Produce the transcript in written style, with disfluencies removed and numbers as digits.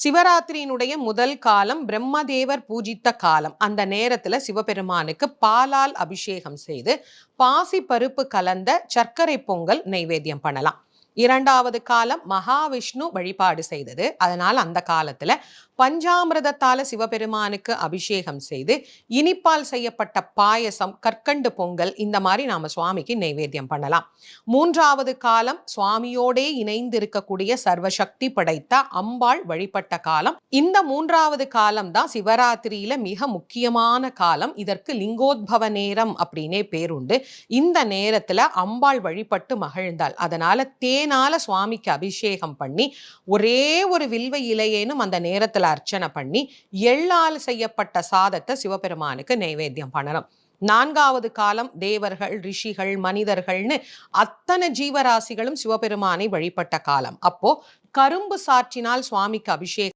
சிவராத்திரியினுடைய முதல் காலம் பிரம்மதேவர் பூஜித்த காலம். அந்த நேரத்துல சிவபெருமானுக்கு பாலால் அபிஷேகம் செய்து பாசி பருப்பு கலந்த சர்க்கரை பொங்கல் நைவேத்தியம் பண்ணலாம். இரண்டாவது காலம் மகாவிஷ்ணு வழிபாடு செய்தது. அதனால் அந்த காலத்துல பஞ்சாமிரதத்தால சிவபெருமானுக்கு அபிஷேகம் செய்து இனிப்பால் செய்யப்பட்ட பாயசம், கற்கண்டு பொங்கல் இந்த மாதிரி நாம சுவாமிக்கு நைவேத்தியம் பண்ணலாம். மூன்றாவது காலம் சுவாமியோடே இணைந்து இருக்கக்கூடிய சர்வசக்தி படைத்த அம்பாள் வழிபட்ட காலம். இந்த மூன்றாவது காலம் தான் சிவராத்திரியில மிக முக்கியமான காலம். இதற்கு லிங்கோத்பவ நேரம் அப்படின்னே பேருண்டு. இந்த நேரத்துல அம்பாள் வழிபட்டு மகிழ்ந்தாள். அதனால தேனால சுவாமிக்கு அபிஷேகம் பண்ணி ஒரே ஒரு வில்வ இலையேனும் அந்த நேரத்துல அர்ச்சனை பண்ணி எள்ளால் செய்யப்பட்ட சாதத்தை சிவபெருமானுக்கு நைவேத்தியம் பண்ணணும். நான்காவது காலம் தேவர்கள், ரிஷிகள், மனிதர்கள்னு அத்தனை ஜீவராசிகளும் சிவபெருமானை வழிபட்ட காலம். அப்போ கரும்பு சாற்றினால் சுவாமிக்கு அபிஷேகம்